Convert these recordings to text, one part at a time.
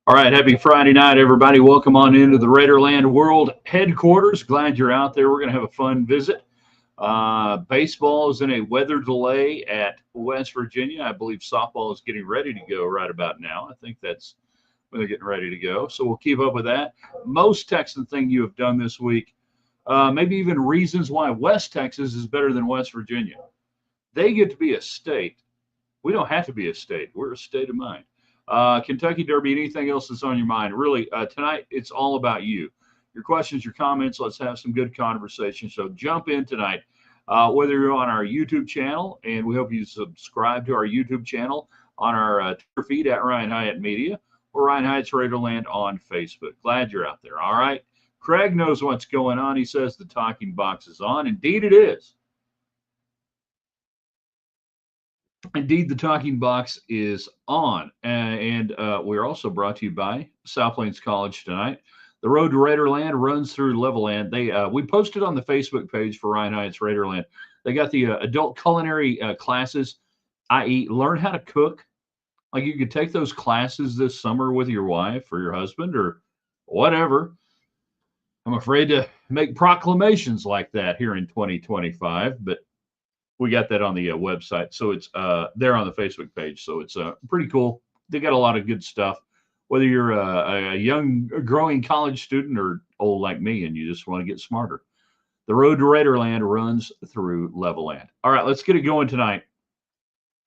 All right, happy Friday night, everybody. Welcome on into the Raiderland World headquarters. Glad you're out there. We're going to have a fun visit. Baseball is in a weather delay at West Virginia. I believe softball is getting ready to go right about now. I think that's when they're getting ready to go. So we'll keep up with that. Most Texan thing you have done this week, maybe even reasons why West Texas is better than West Virginia. They get to be a state. We don't have to be a state. We're a state of mind. Kentucky Derby, anything else that's on your mind? Really, tonight, it's all about you. Your questions, your comments. Let's have some good conversation. So jump in tonight, whether you're on our YouTube channel, and we hope you subscribe to our YouTube channel on our Twitter feed at Ryan Hyatt Media or Ryan Hyatt's Raiderland on Facebook. Glad you're out there. All right. Craig knows what's going on. He says the talking box is on. Indeed, it is. Indeed, the talking box is on. And we're also brought to you by South Plains College tonight. The road to Raiderland runs through Levelland. We posted on the Facebook page for Ryan Hyatt's Raiderland. They got the adult culinary classes, i.e., learn how to cook. Like you could take those classes this summer with your wife or your husband or whatever. I'm afraid to make proclamations like that here in 2025, but we got that on the website. So it's there on the Facebook page. So it's pretty cool. They got a lot of good stuff. Whether you're a young, growing college student or old like me and you just want to get smarter, the road to Raiderland runs through Levelland. All right, let's get it going tonight.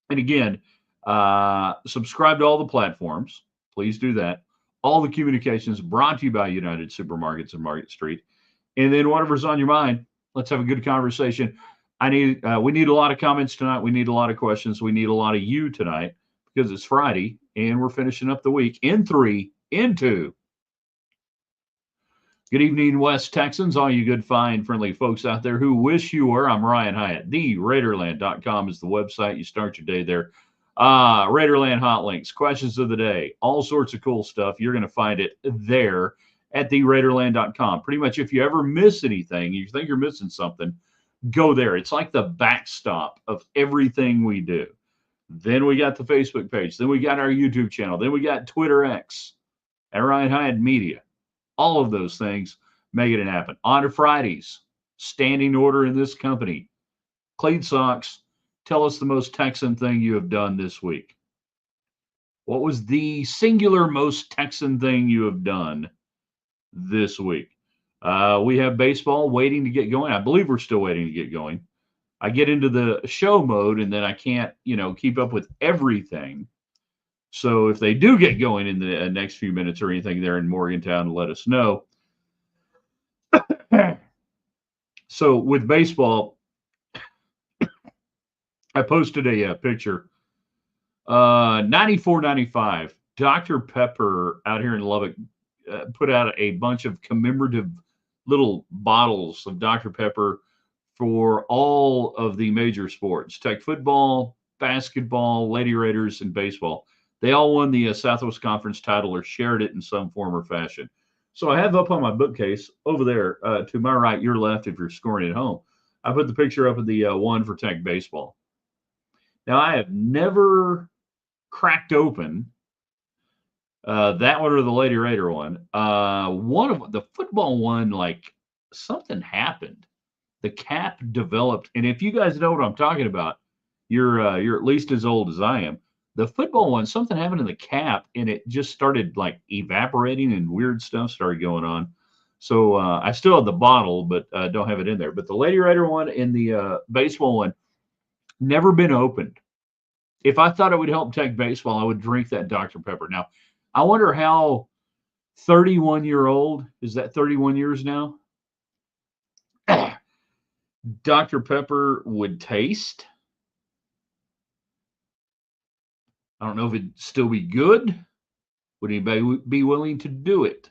And again, subscribe to all the platforms. Please do that. All the communications brought to you by United Supermarkets and Market Street. And then whatever's on your mind, let's have a good conversation. We need a lot of comments tonight. We need a lot of questions. We need a lot of you tonight because it's Friday and we're finishing up the week in 3, in 2. Good evening, West Texans, all you good, fine, friendly folks out there who wish you were. I'm Ryan Hyatt. TheRaiderland.com is the website. You start your day there. Raiderland hot links, questions of the day, all sorts of cool stuff. You're going to find it there at TheRaiderland.com. Pretty much if you ever miss anything, you think you're missing something, go there. It's like the backstop of everything we do. Then we got the Facebook page. Then we got our YouTube channel. Then we got Twitter X and Ryan Hyatt Media. All of those things make it happen. On to Fridays, standing order in this company. Clean socks. Tell us the most Texan thing you have done this week. What was the singular most Texan thing you have done this week? We have baseball waiting to get going. I believe we're still waiting to get going. I get into the show mode and then I can't, keep up with everything. So if they do get going in the next few minutes or anything there in Morgantown, let us know. So with baseball, I posted a picture. 94-95, Dr. Pepper out here in Lubbock put out a bunch of commemorative little bottles of Dr. Pepper for all of the major sports: Tech football, basketball, Lady Raiders, and baseball. They all won the Southwest Conference title or shared it in some form or fashion. So I have up on my bookcase over there to my right, your left, if you're scoring at home. I put the picture up of the one for Tech baseball. Now, I have never cracked open that one or the Lady Raider one. One of the football one, like something happened. The cap developed, and if you guys know what I'm talking about, you're at least as old as I am. The football one, something happened in the cap, and it just started like evaporating, and weird stuff started going on. So I still have the bottle, but don't have it in there. But the Lady Raider one and the baseball one never been opened. If I thought it would help Tech baseball, I would drink that Dr. Pepper. Now, I wonder how 31-year-old, is that 31 years now? Dr. Pepper would taste. I don't know if it'd still be good. Would anybody be willing to do it?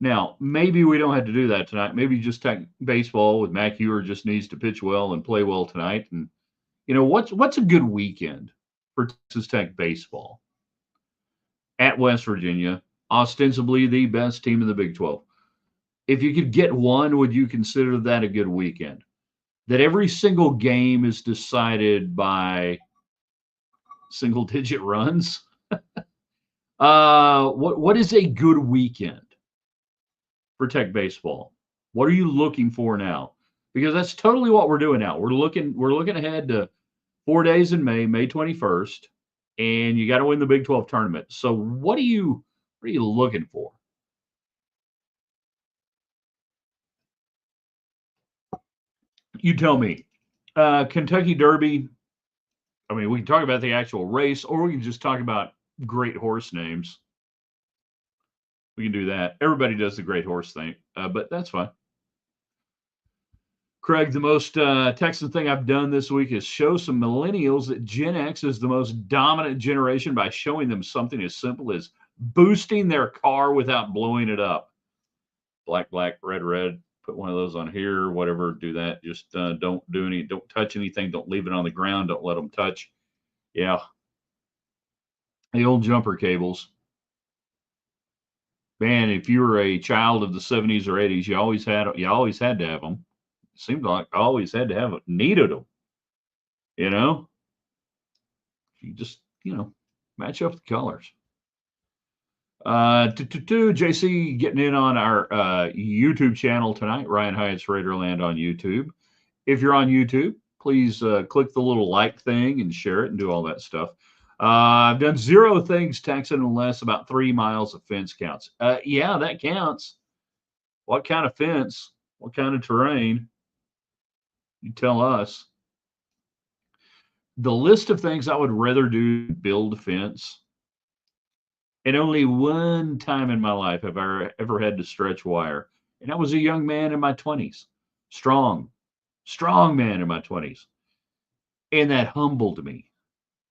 Now, maybe we don't have to do that tonight. Maybe just Tech baseball with Mac Ewer just needs to pitch well and play well tonight. And what's a good weekend for Texas Tech baseball? At West Virginia, ostensibly the best team in the Big 12. If you could get one, would you consider that a good weekend? That every single game is decided by single-digit runs? What is a good weekend for Tech baseball? What are you looking for now? Because that's totally what we're doing now. We're looking ahead to 4 days in May, May 21st, and you got to win the Big 12 tournament. So what are you looking for? You tell me. Kentucky Derby. I mean, we can talk about the actual race, or we can just talk about great horse names. We can do that. Everybody does the great horse thing, but that's fine. Craig, the most Texan thing I've done this week is show some millennials that Gen X is the most dominant generation by showing them something as simple as boosting their car without blowing it up. Black, black, red, red. Put one of those on here, whatever. Do that. Just don't touch anything. Don't leave it on the ground. Don't let them touch. Yeah, the old jumper cables. Man, if you were a child of the 70s or 80s, you always had to have them. Seemed like I always had to have it. Needed them. You know, you just match up the colors. JC getting in on our YouTube channel tonight. Ryan Hyatt's Raiderland on YouTube. If you're on YouTube, please click the little like thing and share it and do all that stuff. I've done 0 things Texan unless about 3 miles of fence counts. Yeah, that counts. What kind of fence? What kind of terrain? You tell us. The list of things I would rather do build a fence. And only one time in my life have I ever had to stretch wire. And I was a young man in my 20s. Strong man in my 20s. And that humbled me.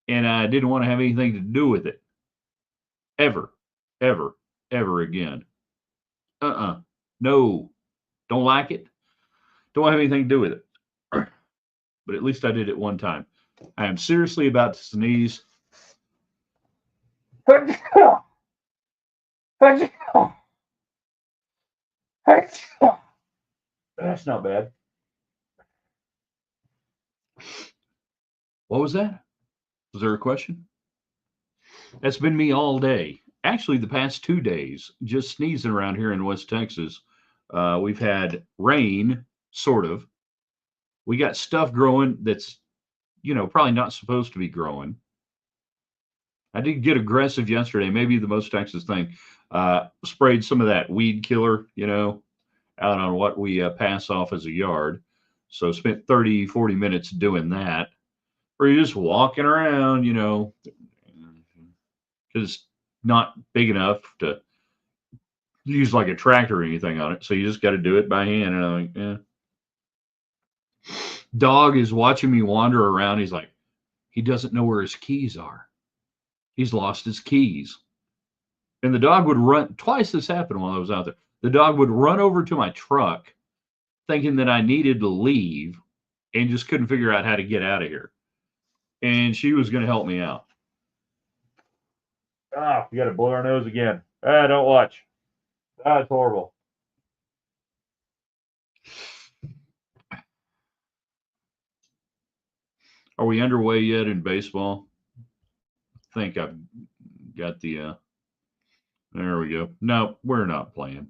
And I didn't want to have anything to do with it. Ever, ever, ever again. No. Don't like it. Don't have anything to do with it. But at least I did it one time. I am seriously about to sneeze. That's not bad. What was that? Was there a question? That's been me all day. Actually, the past 2 days, just sneezing around here in West Texas. We've had rain, sort of. We got stuff growing that's, probably not supposed to be growing. I did get aggressive yesterday, maybe the most Texas thing. Sprayed some of that weed killer, out on what we pass off as a yard. So spent 30, 40 minutes doing that. Or you're just walking around, because it's not big enough to use like a tractor or anything on it. So you just got to do it by hand. And I'm like, yeah. Dog is watching me wander around. He's like, he doesn't know where his keys are. He's lost his keys. And the dog would run. Twice this happened while I was out there. The dog would run over to my truck thinking that I needed to leave and just couldn't figure out how to get out of here. And she was going to help me out. You got to blow our nose again. Don't watch. It's horrible. Are we underway yet in baseball? I think I've got the. There we go. No, we're not playing.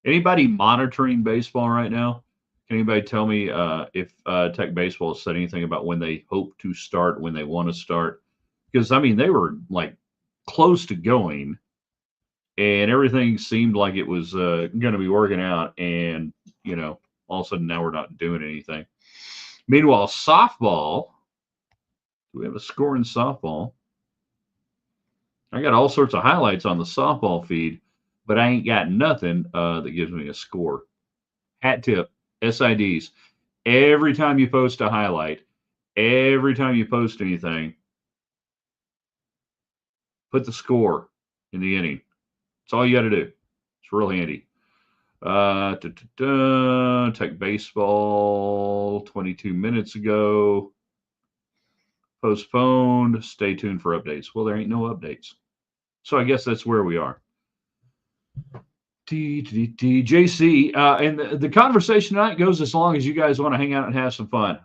Anybody monitoring baseball right now? Can anybody tell me if Tech Baseball has said anything about when they hope to start, when they want to start? Because, I mean, they were like close to going and everything seemed like it was going to be working out. And, all of a sudden now we're not doing anything. Meanwhile, softball, do we have a score in softball? I got all sorts of highlights on the softball feed, but I ain't got nothing that gives me a score. Hat tip, SIDs. Every time you post a highlight, every time you post anything, put the score in the inning. That's all you got to do. It's real handy. Tech baseball 22 minutes ago. Postponed. Stay tuned for updates. Well, there ain't no updates. So I guess that's where we are. JC, and the conversation tonight goes as long as you guys want to hang out and have some fun.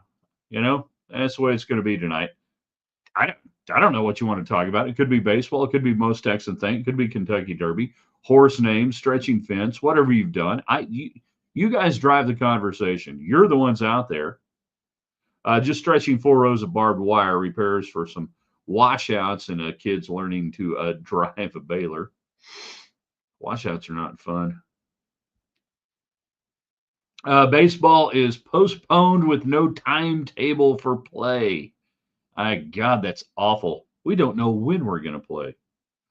That's the way it's going to be tonight. I don't know what you want to talk about. It could be baseball. It could be most Texan thing. It could be Kentucky Derby, horse names, stretching fence, whatever you've done. You guys drive the conversation. You're the ones out there. Just stretching 4 rows of barbed wire repairs for some washouts and kids learning to drive a baler. Washouts are not fun. Baseball is postponed with no timetable for play. My God, that's awful. We don't know when we're going to play.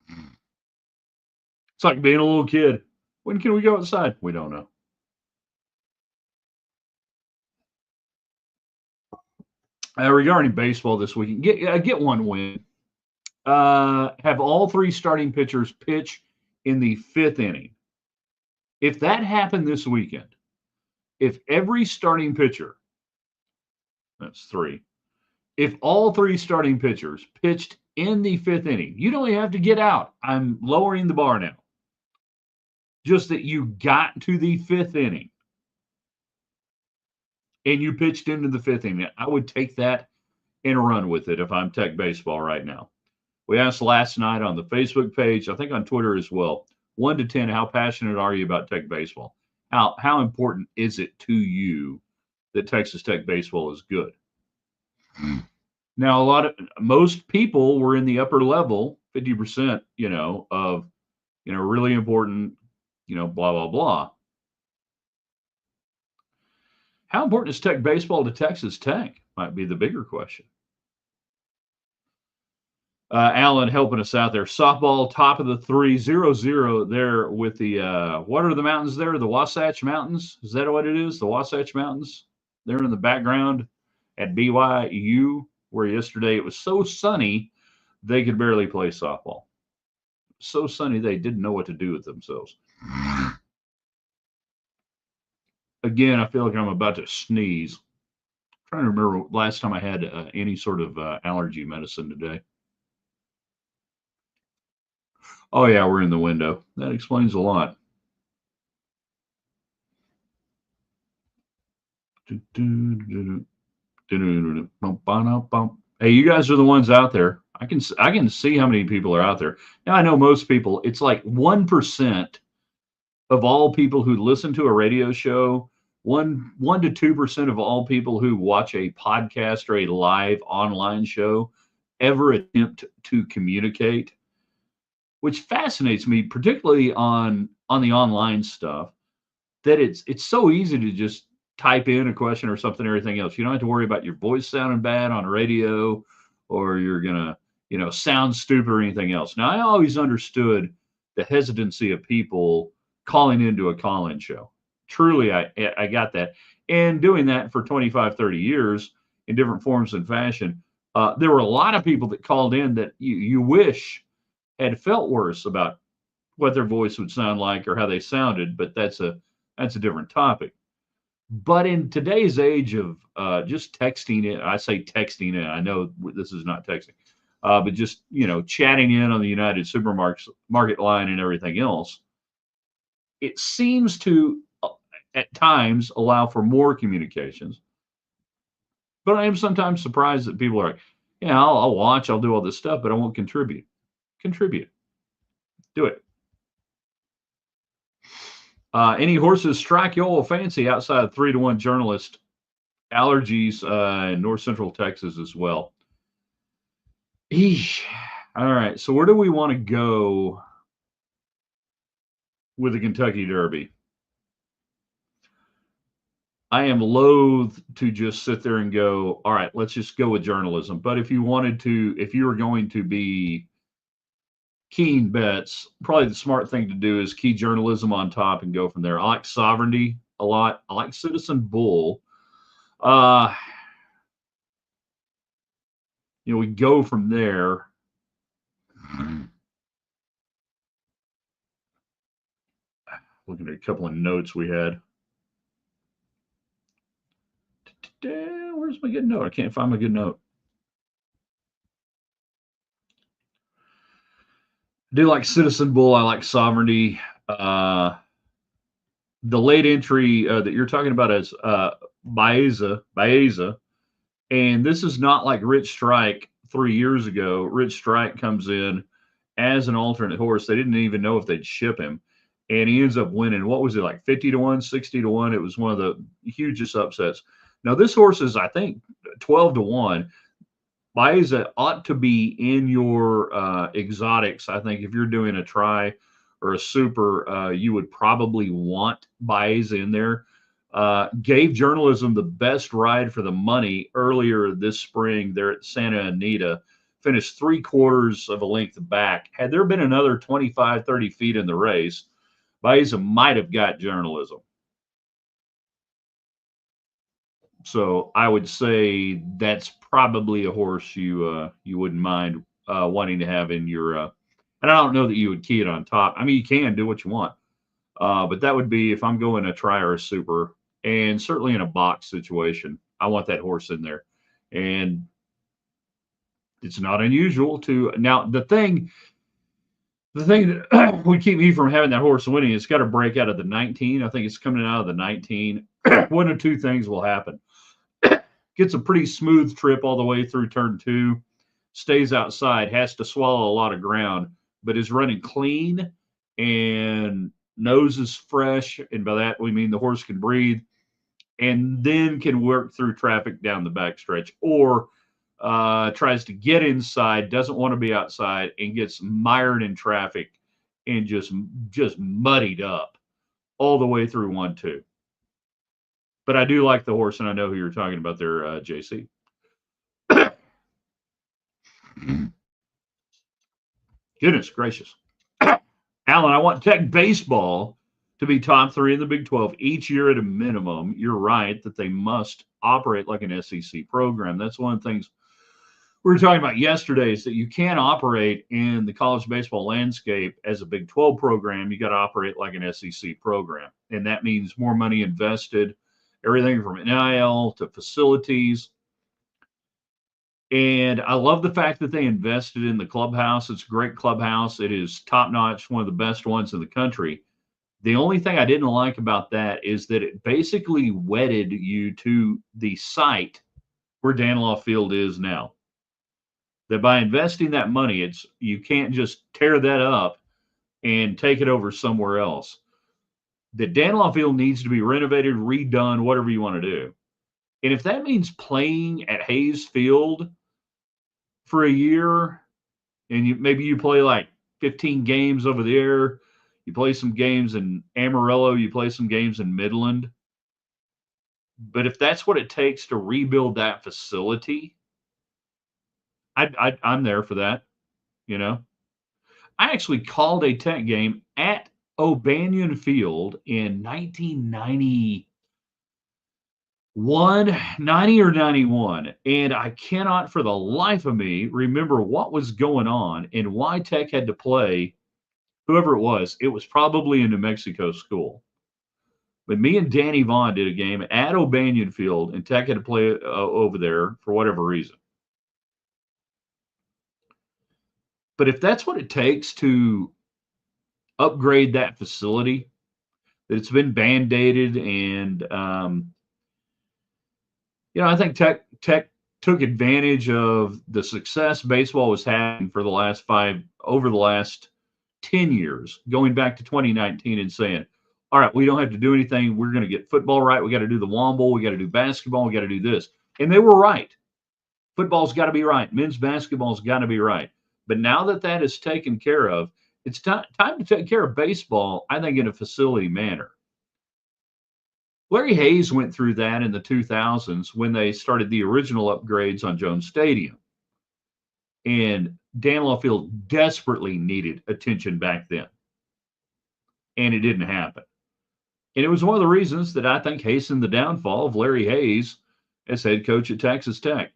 It's like being a little kid. When can we go outside? We don't know. Regarding baseball this weekend, get one win. Have all 3 starting pitchers pitch in the 5th inning. If that happened this weekend, if every starting pitcher, that's 3, if all 3 starting pitchers pitched in the 5th inning, you don't have to get out. I'm lowering the bar now. Just that you got to the 5th inning and you pitched into the 5th inning. I would take that and run with it if I'm Tech Baseball right now. We asked last night on the Facebook page, I think on Twitter as well, 1 to 10, how passionate are you about Tech Baseball? How important is it to you that Texas Tech Baseball is good? Now, most people were in the upper level, 50%, of, really important, blah, blah, blah. How important is Tech Baseball to Texas Tech? Might be the bigger question. Alan helping us out there. Softball, top of the 3-0-0 there with the, what are the mountains there? The Wasatch Mountains? Is that what it is? The Wasatch Mountains? They're in the background at BYU, where yesterday it was so sunny they could barely play softball. So sunny they didn't know what to do with themselves. Again, I feel like I'm about to sneeze. I'm trying to remember last time I had any sort of allergy medicine today. Oh, yeah, we're in the window. That explains a lot. Hey, you guys are the ones out there. I can see how many people are out there. Now, I know most people, it's like 1% of all people who listen to a radio show, 1 to 2% of all people who watch a podcast or a live online show ever attempt to communicate, which fascinates me, particularly on the online stuff, that it's so easy to just type in a question or something, everything else. You don't have to worry about your voice sounding bad on radio or you're going to, sound stupid or anything else. Now, I always understood the hesitancy of people calling into a call-in show. Truly, I got that. And doing that for 25, 30 years in different forms and fashion, there were a lot of people that called in that you wish had felt worse about what their voice would sound like or how they sounded, but that's a different topic. But in today's age of just texting it, I say texting it, I know this is not texting, but just, chatting in on the United Supermarket line and everything else, it seems to, at times, allow for more communications. But I am sometimes surprised that people are like, yeah, I'll watch, I'll do all this stuff, but I won't contribute. Contribute. Do it. Any horses strike you all fancy outside of 3-1 journalist? Allergies in north central Texas as well. Eesh. All right. So where do we want to go with the Kentucky Derby? I am loath to just sit there and go, all right, let's just go with journalism. But if you were going to be keying bets, probably the smart thing to do is key journalism on top and go from there. I like Sovereignty a lot. I like Citizen Bull. We go from there. Looking at a couple of notes we had. Where's my good note? I can't find my good note. I do like Citizen Bull. I like Sovereignty. The late entry that you're talking about is Baeza. And this is not like Rich Strike 3 years ago. Rich Strike comes in as an alternate horse. They didn't even know if they'd ship him, and he ends up winning. What was it, like 50-1, 60-1? It was one of the hugest upsets. Now this horse is, I think, 12-1. Baeza ought to be in your exotics. I think if you're doing a try or a super, you would probably want Baeza in there. Gave journalism the best ride for the money earlier this spring there at Santa Anita. Finished 3/4 of a length back. Had there been another 25, 30 feet in the race, Baeza might have got journalism. So I would say that's probably a horse you wouldn't mind wanting to have in your. And I don't know that you would key it on top. I mean, you can do what you want, but that would be if I'm going a try or a super, and certainly in a box situation, I want that horse in there. And it's not unusual to now the thing that would keep me from having that horse winning, it's got to break out of the 19. I think it's coming out of the 19. One of two things will happen. Gets a pretty smooth trip all the way through turn 2, stays outside, has to swallow a lot of ground, but is running clean and nose is fresh. And by that, we mean the horse can breathe and then can work through traffic down the backstretch, or tries to get inside, doesn't want to be outside, and gets mired in traffic and just muddied up all the way through 1-2. But I do like the horse, and I know who you're talking about there, JC. Goodness gracious. Alan, I want Tech baseball to be top 3 in the Big 12 each year at a minimum. You're right that they must operate like an SEC program. That's one of the things we were talking about yesterday, is that you can't operate in the college baseball landscape as a Big 12 program. You got to operate like an SEC program. And that means more money invested, everything from NIL to facilities. And I love the fact that they invested in the clubhouse. It's a great clubhouse. It is top notch, one of the best ones in the country. The only thing I didn't like about that is that it basically wedded you to the site where Danlaw Field is now. That by investing that money, you can't just tear that up and take it over somewhere else. The Danlaw Field needs to be renovated, redone, whatever you want to do. And if that means playing at Hayes Field for a year, and maybe you play like 15 games over there, you play some games in Amarillo, you play some games in Midland. But if that's what it takes to rebuild that facility, I'm there for that. You know, I actually called a Tech game at O'Banion Field in 1991, 90 or 91, and I cannot for the life of me remember what was going on and why Tech had to play whoever it was. It was probably a New Mexico school. But me and Danny Vaughn did a game at O'Banion Field, and Tech had to play over there for whatever reason. But if that's what it takes to upgrade that facility, that it's been band-aided, and I think Tech took advantage of the success baseball was having for the last 10 years, going back to 2019, and saying, all right, we don't have to do anything. We're going to get football right. We got to do the Womble. We got to do basketball. We got to do this. And they were right. Football's got to be right. Men's basketball's got to be right. But now that is taken care of, it's time to take care of baseball, I think, in a facility manner. Larry Hayes went through that in the 2000s when they started the original upgrades on Jones Stadium. And Danlaw Field desperately needed attention back then. And it didn't happen. And it was one of the reasons that I think hastened the downfall of Larry Hayes as head coach at Texas Tech.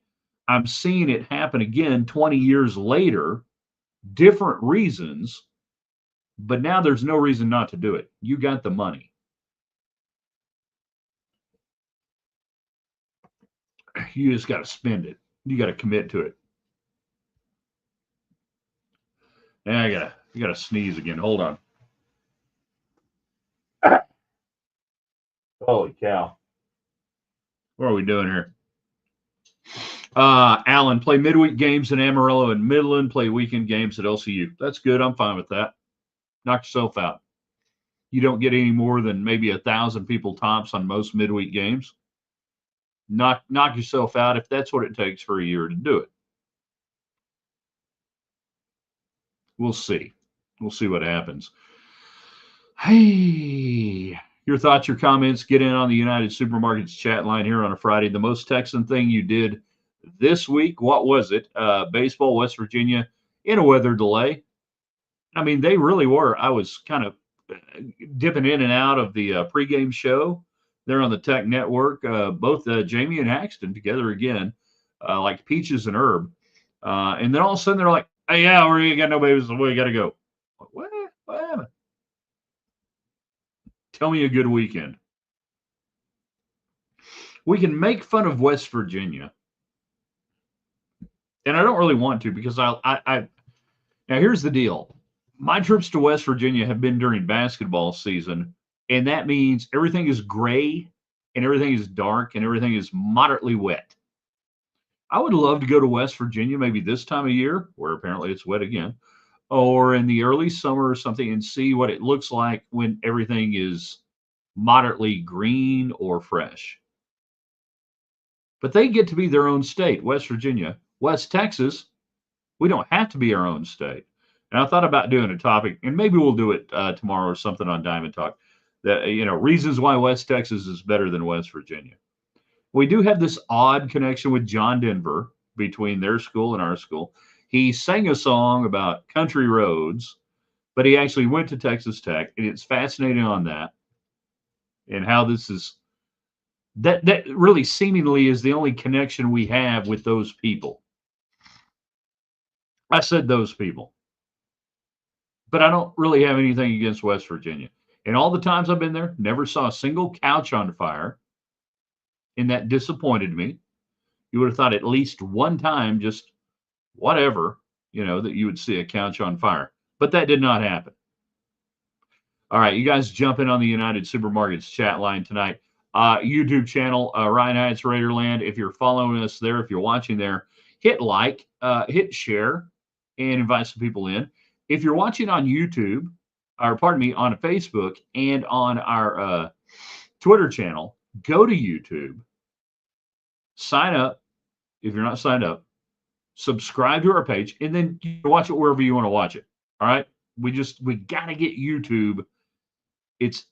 I'm seeing it happen again 20 years later, different reasons, but now there's no reason not to do it. You got the money. You just got to spend it. You got to commit to it. And I gotta sneeze again. Hold on. Holy cow. What are we doing here? Allen, play midweek games in Amarillo and Midland, play weekend games at LCU. That's good. I'm fine with that. Knock yourself out. You don't get any more than maybe 1,000 people tops on most midweek games. Knock yourself out if that's what it takes for a year to do it. We'll see. We'll see what happens. Hey, your thoughts, your comments, get in on the United Supermarkets chat line here on a Friday. The most Texan thing you did this week, what was it? Baseball, West Virginia, in a weather delay. I mean, they really were. I was kind of dipping in and out of the pregame show there on the Tech Network. Both Jamie and Haxton together again, like peaches and herb. And then all of a sudden they're like, "Hey, yeah, we got no babies. We got to go." What? What happened? Tell me a good weekend. We can make fun of West Virginia, and I don't really want to because I now here's the deal. My trips to West Virginia have been during basketball season, and that means everything is gray and everything is dark and everything is moderately wet. I would love to go to West Virginia maybe this time of year, where apparently it's wet again, or in the early summer or something and see what it looks like when everything is moderately green or fresh. But they get to be their own state, West Virginia. West Texas, we don't have to be our own state. And I thought about doing a topic, and maybe we'll do it tomorrow or something on Diamond Talk. That reasons why West Texas is better than West Virginia. We do have this odd connection with John Denver between their school and our school. He sang a song about country roads, but he actually went to Texas Tech, and it's fascinating on that and how this is that really seemingly is the only connection we have with those people. I said those people. But I don't really have anything against West Virginia. And all the times I've been there, never saw a single couch on fire. And that disappointed me. You would have thought at least one time, just whatever, that you would see a couch on fire. But that did not happen. All right, you guys jump in on the United Supermarkets chat line tonight. YouTube channel, Ryan Hyatt's Raiderland. If you're following us there, if you're watching there, hit like, hit share, and invite some people in. If you're watching on YouTube, or pardon me, on Facebook and on our Twitter channel, go to YouTube, sign up if you're not signed up, subscribe to our page, and then you watch it wherever you want to watch it. All right? We got to get YouTube. It's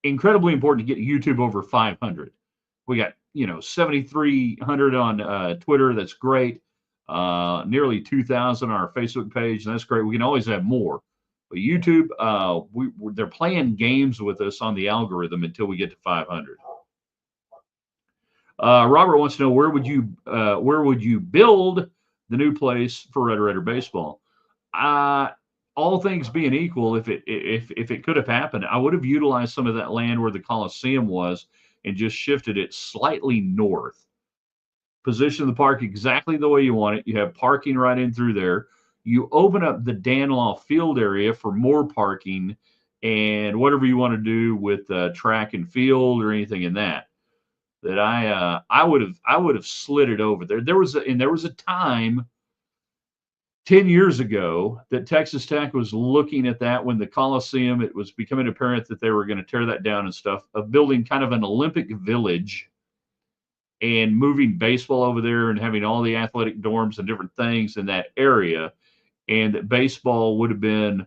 incredibly important to get YouTube over 500. We got 7,300 on Twitter. That's great. Nearly 2,000 on our Facebook page, and that's great. We can always have more. But YouTube, they're playing games with us on the algorithm until we get to 500. Robert wants to know where would you build the new place for Red Raider baseball? All things being equal, if it could have happened, I would have utilized some of that land where the Coliseum was and just shifted it slightly north. Position the park exactly the way you want it. You have parking right in through there. You open up the Danlaw Field area for more parking and whatever you want to do with track and field or anything in that. That I would have slid it over there. There was a time 10 years ago that Texas Tech was looking at that when the Coliseum, it was becoming apparent that they were going to tear that down and stuff, of building kind of an Olympic village and moving baseball over there and having all the athletic dorms and different things in that area. And that baseball would have been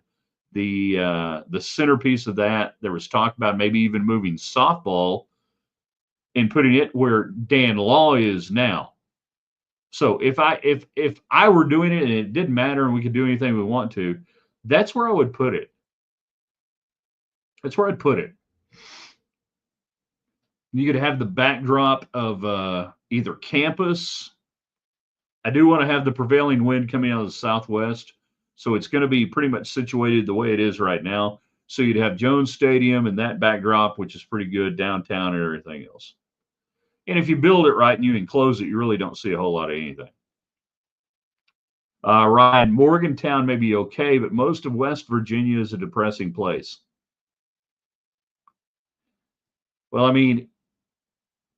the centerpiece of that. There was talk about maybe even moving softball and putting it where Dan Law is now. So if I were doing it and it didn't matter and we could do anything we want to, that's where I would put it. That's where I'd put it. You could have the backdrop of either campus. I do want to have the prevailing wind coming out of the southwest. So it's going to be pretty much situated the way it is right now. So you'd have Jones Stadium and that backdrop, which is pretty good, downtown and everything else. And if you build it right and you enclose it, you really don't see a whole lot of anything. Ryan, Morgantown may be okay, but most of West Virginia is a depressing place. Well, I mean,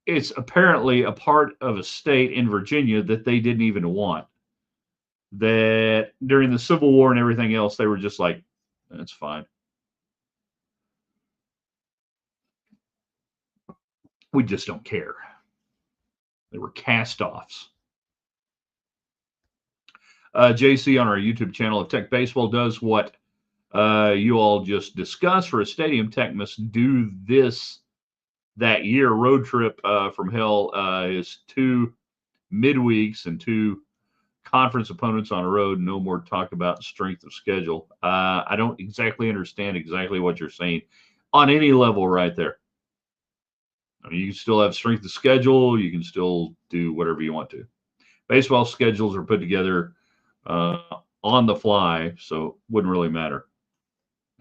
it's apparently a part of a state in Virginia that they didn't even want. That during the Civil War and everything else, they were just like, that's fine. We just don't care. They were cast offs. JC on our YouTube channel, if Tech Baseball does what you all just discussed for a stadium, Tech must do this that year. Road trip from hell is 2 midweeks and 2 conference opponents on the road. No more talk about strength of schedule. I don't exactly understand exactly what you're saying on any level right there. I mean, you can still have strength of schedule. You can still do whatever you want to. Baseball schedules are put together uh, on the fly, so wouldn't really matter.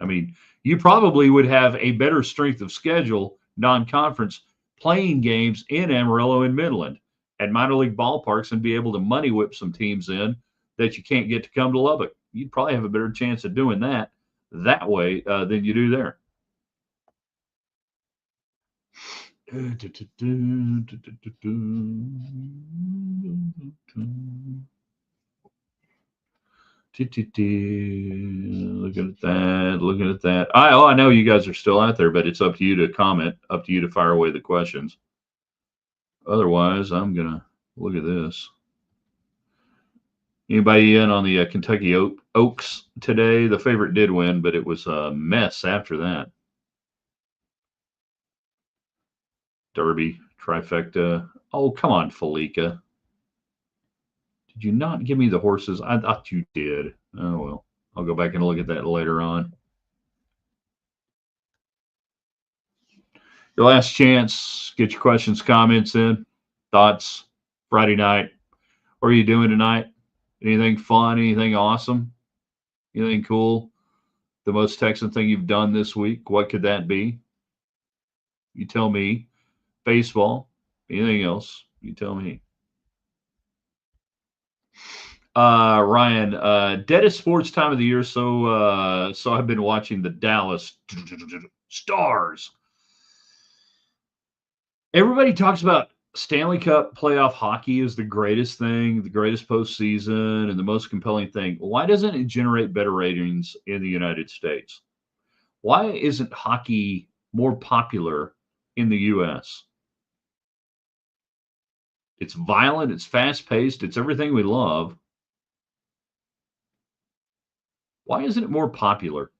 I mean, you probably would have a better strength of schedule non-conference playing games in Amarillo and Midland at minor league ballparks and be able to money whip some teams in that you can't get to come to Lubbock. You'd probably have a better chance of doing that way than you do there. Looking at that, looking at that. I know you guys are still out there, but it's up to you to comment, up to you to fire away the questions. Otherwise, I'm gonna look at this. Anybody in on the Kentucky Oaks today? The favorite did win, but it was a mess after that. Derby trifecta. Oh, come on, Felica. Did you not give me the horses? I thought you did. Oh well, I'll go back and look at that later on. Your last chance. Get your questions, comments in, thoughts. Friday night. What are you doing tonight? Anything fun? Anything awesome? Anything cool? The most Texan thing you've done this week? What could that be? You tell me. Baseball. Anything else? You tell me. Ryan, deadest sports time of the year. So I've been watching the Dallas Stars. Everybody talks about Stanley Cup playoff hockey is the greatest thing, the greatest postseason, and the most compelling thing. Why doesn't it generate better ratings in the United States? Why isn't hockey more popular in the U.S.? It's violent, it's fast paced, it's everything we love. Why isn't it more popular?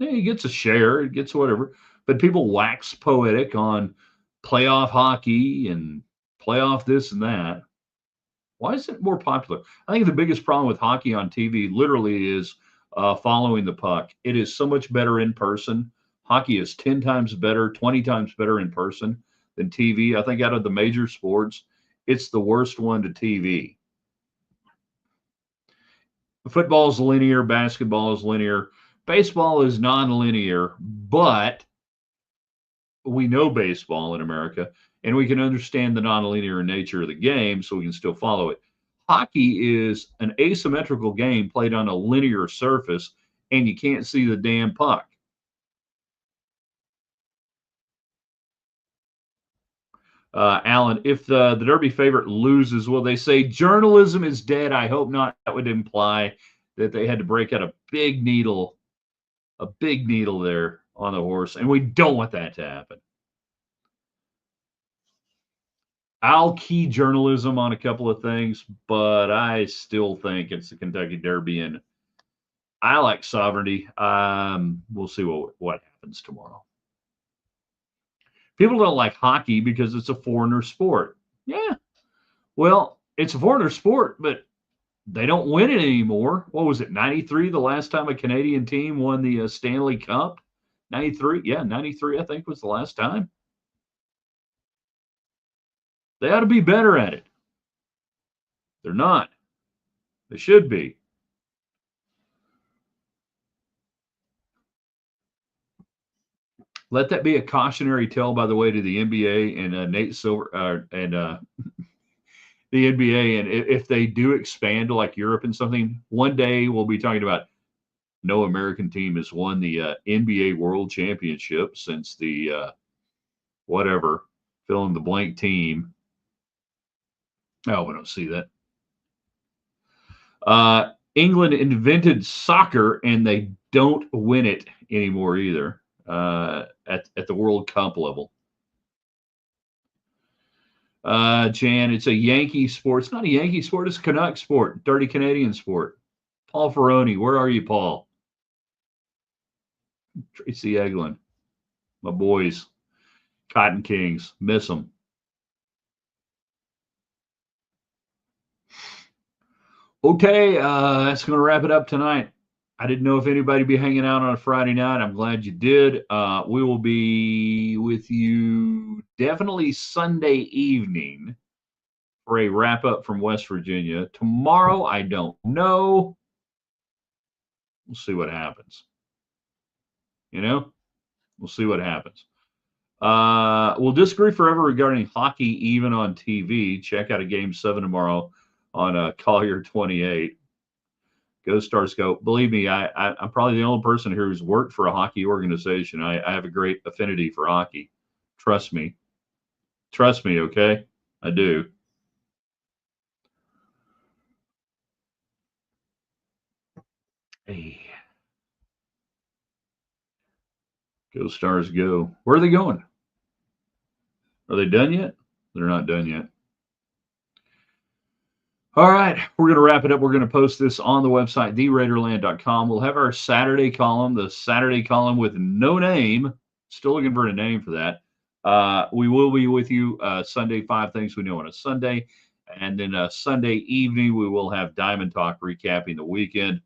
Yeah, it gets a share, it gets whatever, but people wax poetic on playoff hockey and playoff this and that. Why is it more popular? I think the biggest problem with hockey on TV literally is following the puck. It is so much better in person. Hockey is 10 times better, 20 times better in person than TV. I think out of the major sports, it's the worst one to TV. Football is linear, basketball is linear, baseball is non-linear, but we know baseball in America and we can understand the nonlinear nature of the game so we can still follow it. Hockey is an asymmetrical game played on a linear surface and you can't see the damn puck. Alan, if the Derby favorite loses, will they say journalism is dead? I hope not. That would imply that they had to break out a big needle there on the horse, and we don't want that to happen. I'll key journalism on a couple of things, but I still think it's the Kentucky Derby, and I like sovereignty. We'll see what happens tomorrow. People don't like hockey because it's a foreigner sport. Yeah, well, it's a foreigner sport, but they don't win it anymore. What was it, 93, the last time a Canadian team won the Stanley Cup? 93? Yeah, 93, I think, was the last time. They ought to be better at it. They're not. They should be. Let that be a cautionary tale, by the way, to the NBA and Nate Silver and the NBA. And if they do expand to like Europe and something, one day we'll be talking about no American team has won the NBA World Championship since the whatever Fill in the blank team. Oh, we don't see that. England invented soccer, and they don't win it anymore either at the World Cup level. Jan, it's a Yankee sport. It's not a Yankee sport. It's a Canuck sport. Dirty Canadian sport. Paul Ferroni, where are you, Paul? Tracy Eglin, my boys, Cotton Kings, miss them. Okay, that's going to wrap it up tonight. I didn't know if anybody be hanging out on a Friday night. I'm glad you did. We will be with you definitely Sunday evening for a wrap up from West Virginia. Tomorrow, I don't know. We'll see what happens. We'll see what happens. We'll disagree forever regarding hockey, even on TV. Check out a Game 7 tomorrow on Collier 28. Go Stars go. Believe me, I'm probably the only person here who's worked for a hockey organization. I have a great affinity for hockey. Trust me. Trust me, okay? I do. Hey. Go Stars go. Where are they going? Are they done yet? They're not done yet. All right, we're going to wrap it up. We're going to post this on the website, theraiderland.com. We'll have our Saturday column, the Saturday column with no name. Still looking for a name for that. We will be with you Sunday, 5 Things We Know on a Sunday. And then Sunday evening, we will have Diamond Talk recapping the weekend.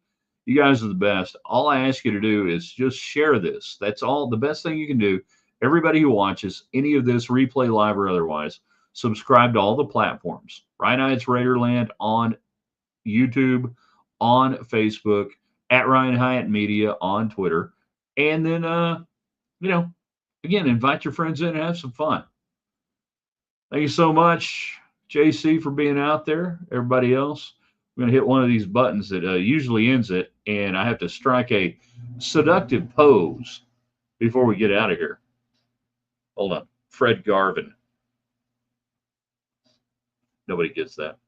You guys are the best. All I ask you to do is just share this. That's all. The best thing you can do. Everybody who watches any of this, replay live or otherwise, subscribe to all the platforms. Right now, it's Raiderland on YouTube, on Facebook, at Ryan Hyatt Media on Twitter. And then, again, invite your friends in and have some fun. Thank you so much, JC, for being out there. Everybody else, I'm going to hit one of these buttons that usually ends it, and I have to strike a seductive pose before we get out of here. Hold on. Fred Garvin. Nobody gets that.